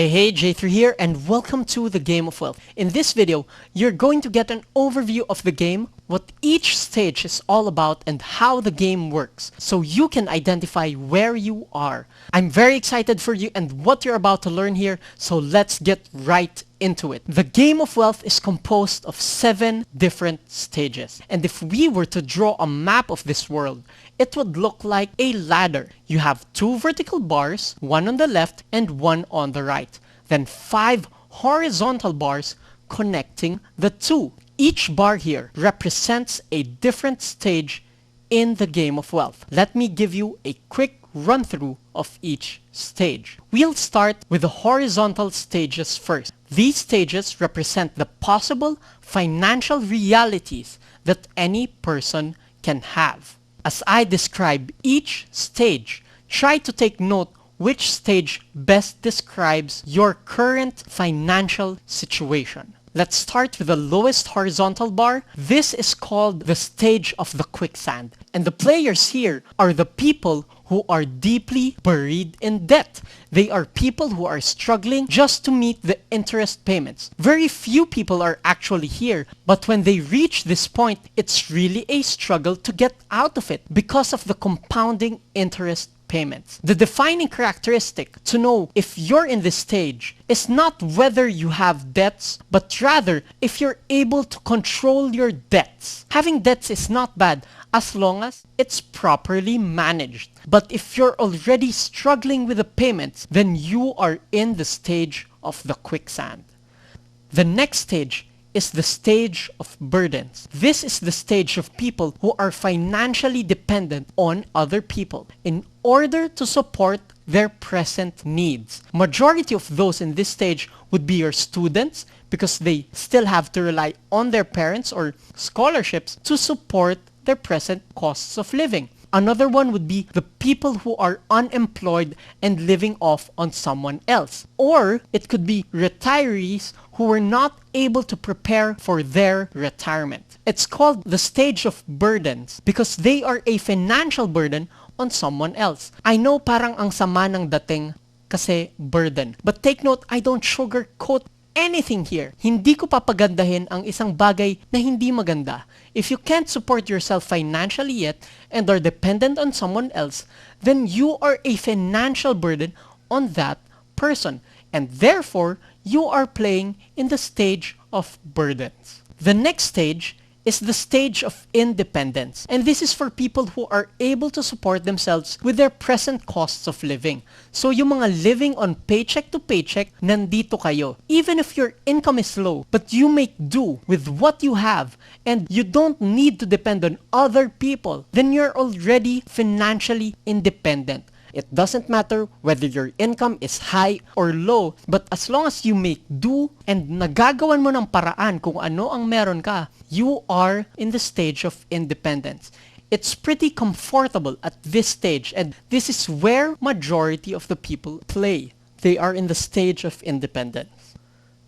Hey, J3 here, and welcome to the Game of Wealth. In this video, you're going to get an overview of the game, what each stage is all about, and how the game works, so you can identify where you are. I'm very excited for you and what you're about to learn here, so let's get right into it. The Game of Wealth is composed of 7 different stages, and if we were to draw a map of this world, it would look like a ladder. You have 2 vertical bars, one on the left and one on the right. Then 5 horizontal bars connecting the 2. Each bar here represents a different stage in the Game of Wealth. Let me give you a quick run through of each stage. We'll start with the horizontal stages first. These stages represent the possible financial realities that any person can have. As I describe each stage, try to take note which stage best describes your current financial situation. Let's start with the lowest horizontal bar. This is called the stage of the quicksand. And the players here are the people who are deeply buried in debt. They are people who are struggling just to meet the interest payments. Very few people are actually here, but when they reach this point, it's really a struggle to get out of it because of the compounding interest payments. The defining characteristic to know if you're in this stage is not whether you have debts, but rather if you're able to control your debts. Having debts is not bad as long as it's properly managed. But if you're already struggling with the payments, then you are in the stage of the quicksand. The next stage is the stage of burdens. This is the stage of people who are financially dependent on other people in order to support their present needs. Majority of those in this stage would be your students because they still have to rely on their parents or scholarships to support their present costs of living. Another one would be the people who are unemployed and living off on someone else. Or it could be retirees who were not able to prepare for their retirement. It's called the stage of burdens because they are a financial burden on someone else. I know parang ang sama ng dating kasi burden. But take note, I don't sugarcoat anything here. Hindi ko papagandahin ang isang bagay na hindi maganda. If you can't support yourself financially yet and are dependent on someone else, then you are a financial burden on that person. And therefore, you are playing in the stage of burdens. The next stage is the stage of independence. And this is for people who are able to support themselves with their present costs of living. So yung mga living on paycheck to paycheck, nandito kayo. Even if your income is low, but you make do with what you have and you don't need to depend on other people, then you're already financially independent. It doesn't matter whether your income is high or low, but as long as you make do and nagagawan mo ng paraan kung ano ang meron ka, you are in the stage of independence. It's pretty comfortable at this stage, and this is where majority of the people play. They are in the stage of independence.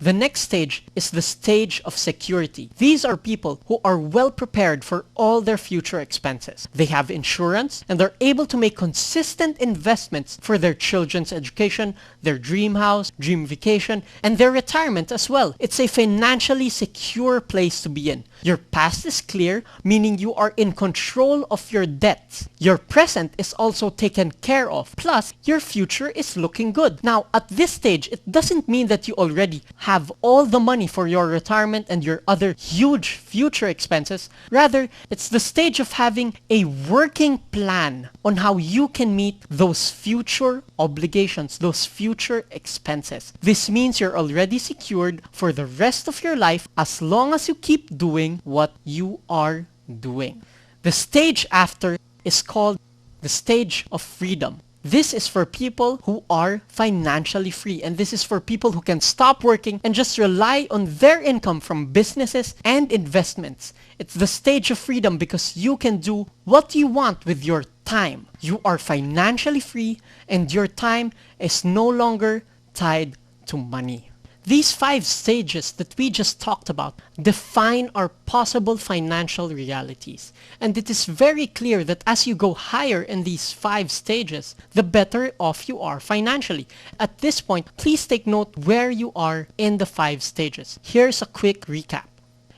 The next stage is the stage of security. These are people who are well prepared for all their future expenses. They have insurance and they're able to make consistent investments for their children's education, their dream house, dream vacation, and their retirement as well. It's a financially secure place to be in. Your past is clear, meaning you are in control of your debts. Your present is also taken care of. Plus, your future is looking good. Now, at this stage, it doesn't mean that you already have all the money for your retirement and your other huge future expenses. Rather, it's the stage of having a working plan on how you can meet those future obligations, those future expenses. This means you're already secured for the rest of your life as long as you keep doing what you are doing. The stage after is called the stage of freedom. This is for people who are financially free, and this is for people who can stop working and just rely on their income from businesses and investments. It's the stage of freedom because you can do what you want with your time. You are financially free and your time is no longer tied to money. These 5 stages that we just talked about define our possible financial realities. And it is very clear that as you go higher in these 5 stages, the better off you are financially. At this point, please take note where you are in the 5 stages. Here's a quick recap.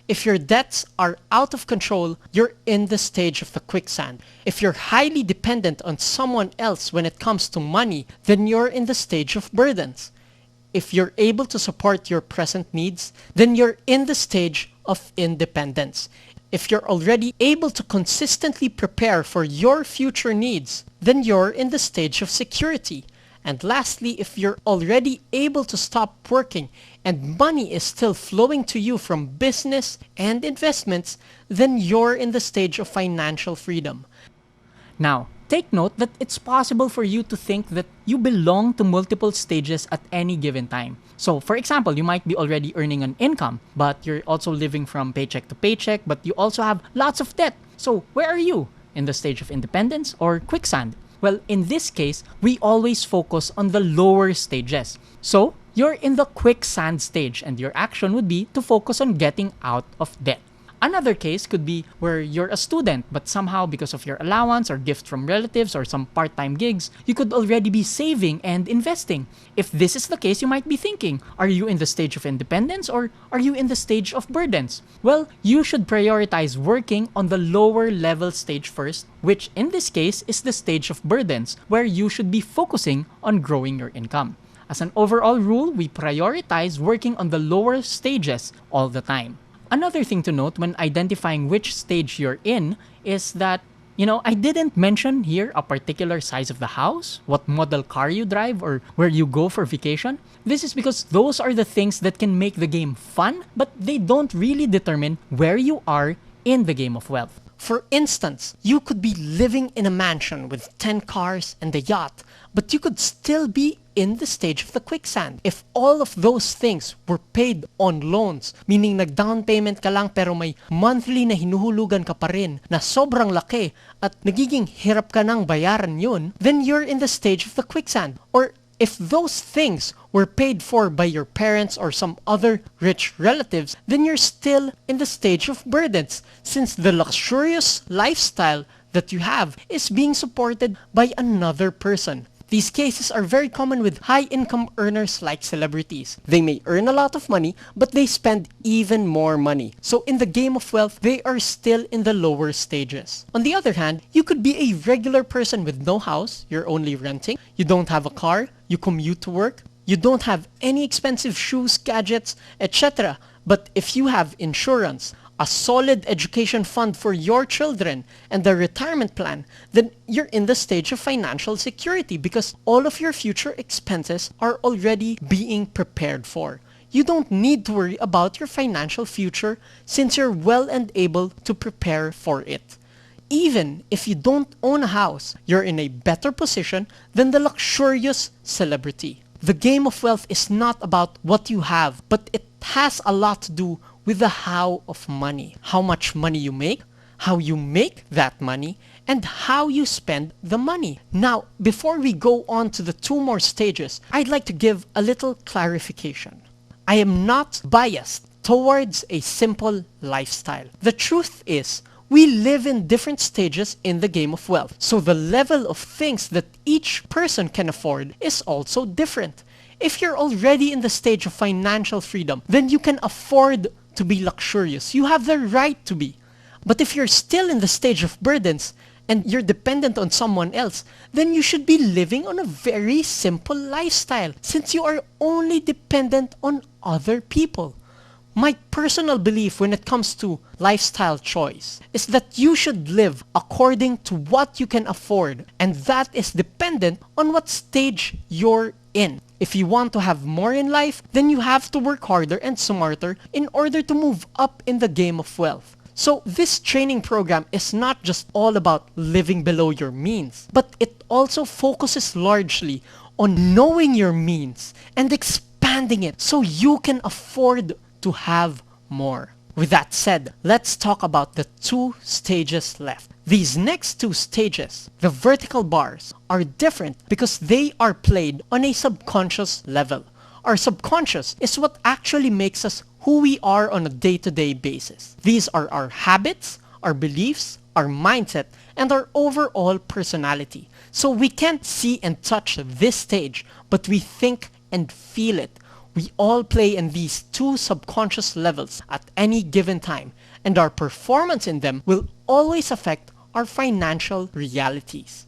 If your debts are out of control, you're in the stage of the quicksand. If you're highly dependent on someone else when it comes to money, then you're in the stage of burdens. If you're able to support your present needs, then you're in the stage of independence. If you're already able to consistently prepare for your future needs, then you're in the stage of security. And lastly, if you're already able to stop working and money is still flowing to you from business and investments, then you're in the stage of financial freedom. Now, take note that it's possible for you to think that you belong to multiple stages at any given time. So, for example, you might be already earning an income, but you're also living from paycheck to paycheck, but you also have lots of debt. So, where are you? In the stage of independence or quicksand? Well, in this case, we always focus on the lower stages. So, you're in the quicksand stage and your action would be to focus on getting out of debt. Another case could be where you're a student, but somehow because of your allowance or gift from relatives or some part-time gigs, you could already be saving and investing. If this is the case, you might be thinking, are you in the stage of independence or are you in the stage of burdens? Well, you should prioritize working on the lower level stage first, which in this case is the stage of burdens, where you should be focusing on growing your income. As an overall rule, we prioritize working on the lower stages all the time. Another thing to note when identifying which stage you're in is that, I didn't mention here a particular size of the house, what model car you drive, or where you go for vacation. This is because those are the things that can make the game fun, but they don't really determine where you are in the game of wealth. For instance, you could be living in a mansion with 10 cars and a yacht, but you could still be in the stage of the quicksand. If all of those things were paid on loans, meaning nag-down payment ka lang pero may monthly na hinuhulugan ka pa rin na sobrang laki at nagiging hirap ka nang bayaran yun, then you're in the stage of the quicksand. Or if those things were paid for by your parents or some other rich relatives, then you're still in the stage of burdens, since the luxurious lifestyle that you have is being supported by another person. These cases are very common with high-income earners like celebrities. They may earn a lot of money, but they spend even more money. So in the game of wealth, they are still in the lower stages. On the other hand, you could be a regular person with no house, you're only renting, you don't have a car, you commute to work, you don't have any expensive shoes, gadgets, etc. But if you have insurance, a solid education fund for your children, and a retirement plan, then you're in the stage of financial security because all of your future expenses are already being prepared for. You don't need to worry about your financial future since you're well and able to prepare for it. Even if you don't own a house, you're in a better position than the luxurious celebrity. The game of wealth is not about what you have, but it has a lot to do with the how of money. How much money you make, how you make that money, and how you spend the money. Now, before we go on to the 2 more stages, I'd like to give a little clarification. I am not biased towards a simple lifestyle. The truth is, we live in different stages in the game of wealth. So the level of things that each person can afford is also different. If you're already in the stage of financial freedom, then you can afford to be luxurious. You have the right to be. But if you're still in the stage of burdens and you're dependent on someone else, then you should be living on a very simple lifestyle since you are only dependent on other people. My personal belief when it comes to lifestyle choice is that you should live according to what you can afford, and that is dependent on what stage you're in. If you want to have more in life, then you have to work harder and smarter in order to move up in the game of wealth. So this training program is not just all about living below your means, but it also focuses largely on knowing your means and expanding it so you can afford to have more. With that said, let's talk about the 2 stages left. These next 2 stages, the vertical bars, are different because they are played on a subconscious level. Our subconscious is what actually makes us who we are on a day-to-day basis. These are our habits, our beliefs, our mindset, and our overall personality. So we can't see and touch this stage, but we think and feel it. We all play in these two subconscious levels at any given time, and our performance in them will always affect our financial realities.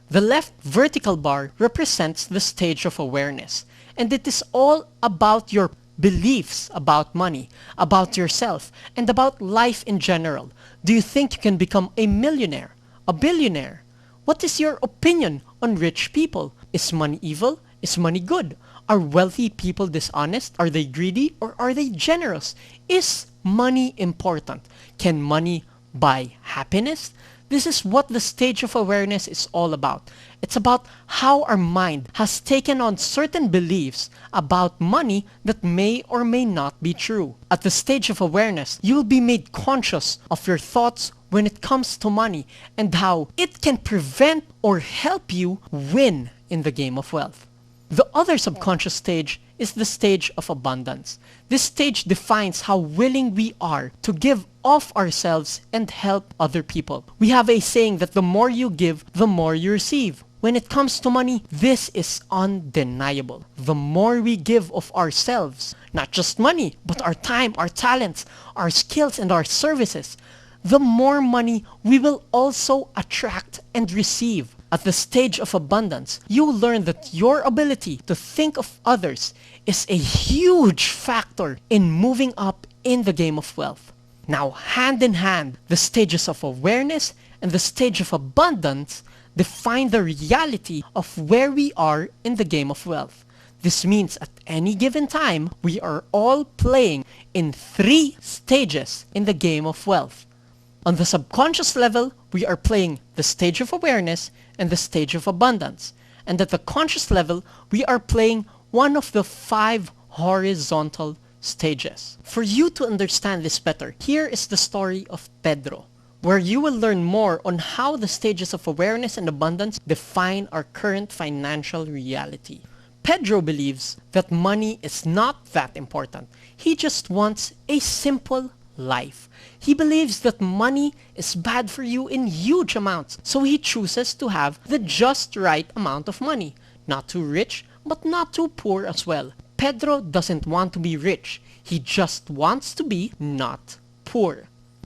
The left vertical bar represents the stage of awareness, and it is all about your beliefs about money, about yourself, and about life in general. Do you think you can become a millionaire, a billionaire? What is your opinion on rich people? Is money evil? Is money good? Are wealthy people dishonest? Are they greedy or are they generous? Is money important? Can money buy happiness? This is what the stage of awareness is all about. It's about how our mind has taken on certain beliefs about money that may or may not be true. At the stage of awareness, you will be made conscious of your thoughts when it comes to money and how it can prevent or help you win in the game of wealth. The other subconscious stage is the stage of abundance. This stage defines how willing we are to give of ourselves and help other people. We have a saying that the more you give, the more you receive. When it comes to money, this is undeniable. The more we give of ourselves, not just money, but our time, our talents, our skills, and our services, the more money we will also attract and receive. At the stage of abundance, you will learn that your ability to think of others is a huge factor in moving up in the game of wealth. Now, hand in hand, the stages of awareness and the stage of abundance define the reality of where we are in the game of wealth. This means at any given time, we are all playing in 3 stages in the game of wealth. On the subconscious level, we are playing the stage of awareness and the stage of abundance. And at the conscious level, we are playing one of the 5 horizontal stages. For you to understand this better, here is the story of Pedro, where you will learn more on how the stages of awareness and abundance define our current financial reality. Pedro believes that money is not that important. He just wants a simple life. He believes that money is bad for you in huge amounts, so he chooses to have the just right amount of money. Not too rich, but not too poor as well. Pedro doesn't want to be rich. He just wants to be not poor.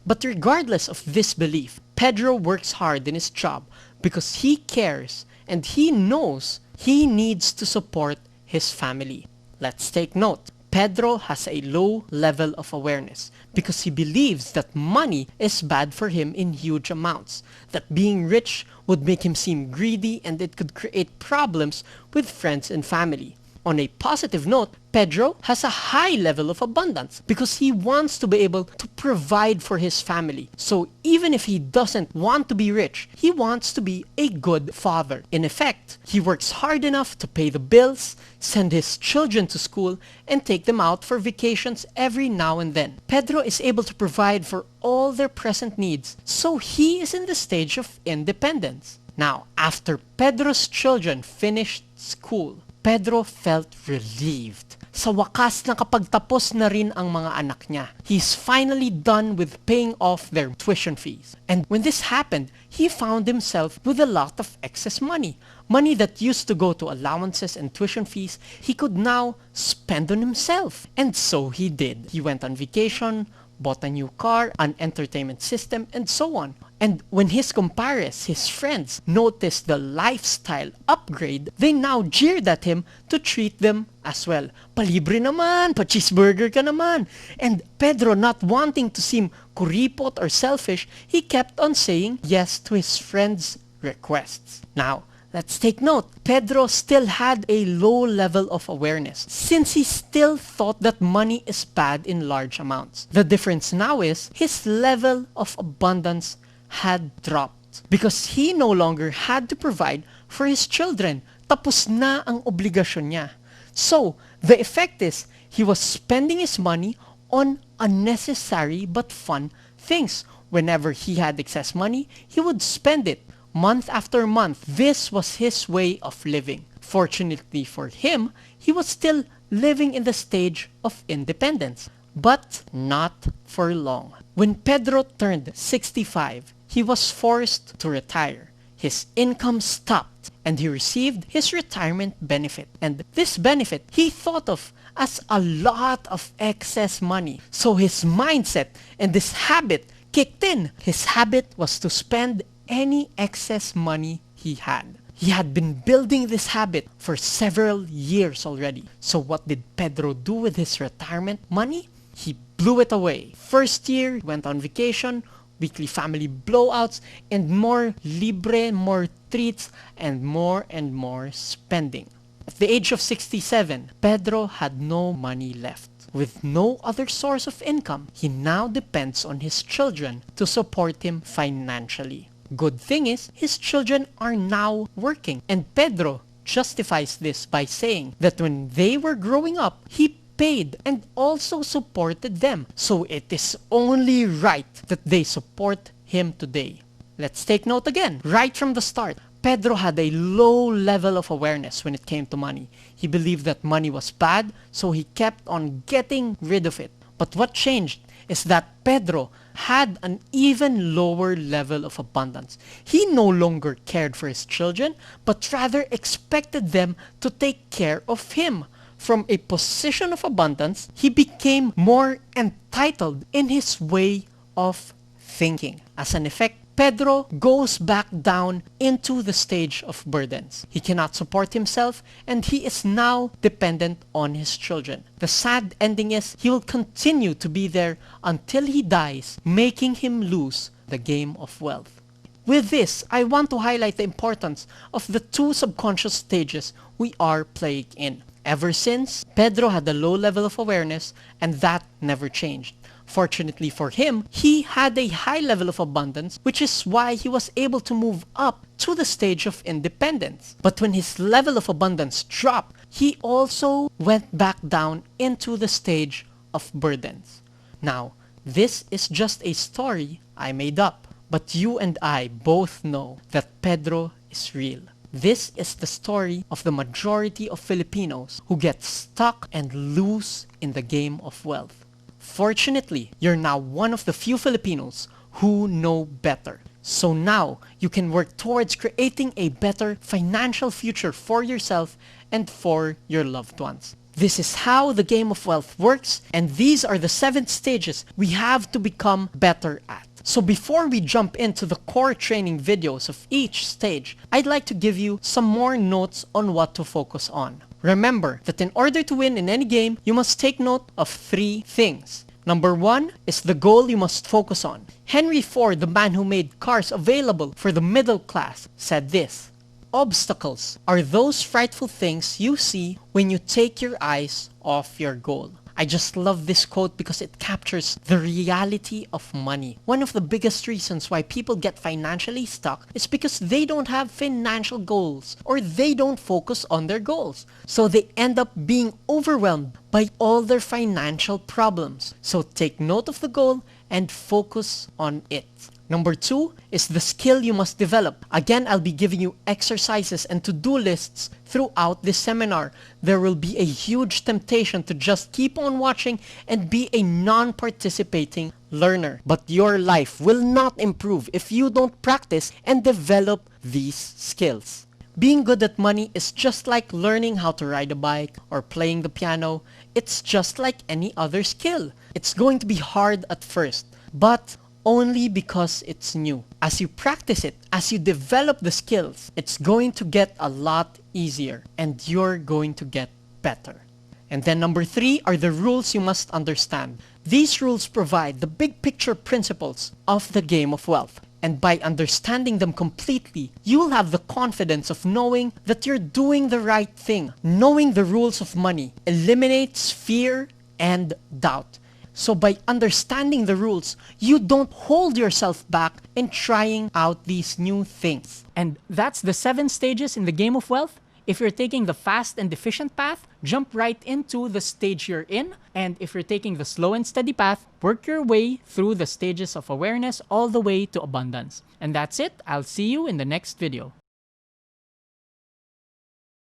But regardless of this belief, Pedro works hard in his job because he cares and he knows he needs to support his family. Let's take note. Pedro has a low level of awareness because he believes that money is bad for him in huge amounts, that being rich would make him seem greedy and it could create problems with friends and family. On a positive note, Pedro has a high level of abundance because he wants to be able to provide for his family. So even if he doesn't want to be rich, he wants to be a good father. In effect, he works hard enough to pay the bills, send his children to school, and take them out for vacations every now and then. Pedro is able to provide for all their present needs, so he is in the stage of independence. Now, after Pedro's children finished school, Pedro felt relieved. Sa wakas nakapagtapos na rin ang mga anak niya. He's finally done with paying off their tuition fees. And when this happened, he found himself with a lot of excess money. Money that used to go to allowances and tuition fees, he could now spend on himself. And so he did. He went on vacation, bought a new car, an entertainment system, and so on. And when his compares, his friends, noticed the lifestyle upgrade, they now jeered at him to treat them as well. Palibre naman, pa-cheeseburger ka naman. And Pedro, not wanting to seem kuripot or selfish, he kept on saying yes to his friends' requests. Now, let's take note. Pedro still had a low level of awareness since he still thought that money is bad in large amounts. The difference now is his level of abundance had dropped because he no longer had to provide for his children. Tapos na ang obligasyon niya. So, the effect is he was spending his money on unnecessary but fun things. Whenever he had excess money, he would spend it. Month after month, this was his way of living. Fortunately for him, he was still living in the stage of independence. But not for long. When Pedro turned 65, he was forced to retire. His income stopped and he received his retirement benefit. And this benefit he thought of as a lot of excess money. So his mindset and this habit kicked in. His habit was to spend any excess money he had. He had been building this habit for several years already. So what did Pedro do with his retirement money? He blew it away. First year, he went on vacation, weekly family blowouts, and more libre, more treats, and more spending. At the age of 67, Pedro had no money left. With no other source of income, he now depends on his children to support him financially. Good thing is, his children are now working, and Pedro justifies this by saying that when they were growing up, he paid and also supported them. So it is only right that they support him today. Let's take note again, right from the start. Pedro had a low level of awareness when it came to money. He believed that money was bad, so he kept on getting rid of it. But what changed is that Pedro had an even lower level of abundance. He no longer cared for his children, but rather expected them to take care of him. From a position of abundance, he became more entitled in his way of thinking. As an effect, Pedro goes back down into the stage of burdens. He cannot support himself and he is now dependent on his children. The sad ending is he will continue to be there until he dies, making him lose the game of wealth. With this, I want to highlight the importance of the two subconscious stages we are playing in. Ever since, Pedro had a low level of awareness and that never changed. Fortunately for him, he had a high level of abundance, which is why he was able to move up to the stage of independence. But when his level of abundance dropped, he also went back down into the stage of burdens. Now, this is just a story I made up, but you and I both know that Pedro is real. This is the story of the majority of Filipinos who get stuck and lose in the game of wealth. Fortunately, you're now one of the few Filipinos who know better. So now, you can work towards creating a better financial future for yourself and for your loved ones. This is how the game of wealth works, and these are the 7 stages we have to become better at. So before we jump into the core training videos of each stage, I'd like to give you some more notes on what to focus on. Remember that in order to win in any game, you must take note of 3 things. Number 1 is the goal you must focus on. Henry Ford, the man who made cars available for the middle class, said this: "Obstacles are those frightful things you see when you take your eyes off your goal." I just love this quote because it captures the reality of money. One of the biggest reasons why people get financially stuck is because they don't have financial goals or they don't focus on their goals. So they end up being overwhelmed by all their financial problems. So take note of the goal and focus on it. Number 2 is the skill you must develop. Again, I'll be giving you exercises and to-do lists throughout this seminar. There will be a huge temptation to just keep on watching and be a non-participating learner. But your life will not improve if you don't practice and develop these skills. Being good at money is just like learning how to ride a bike or playing the piano. It's just like any other skill. It's going to be hard at first, but only because it's new. As you practice it, as you develop the skills, it's going to get a lot easier and you're going to get better. And then number 3 are the rules you must understand. These rules provide the big picture principles of the game of wealth. And by understanding them completely, you'll have the confidence of knowing that you're doing the right thing. Knowing the rules of money eliminates fear and doubt. So by understanding the rules, you don't hold yourself back in trying out these new things. And that's the 7 stages in the game of wealth. If you're taking the fast and efficient path, jump right into the stage you're in. And if you're taking the slow and steady path, work your way through the stages of awareness all the way to abundance. And that's it. I'll see you in the next video.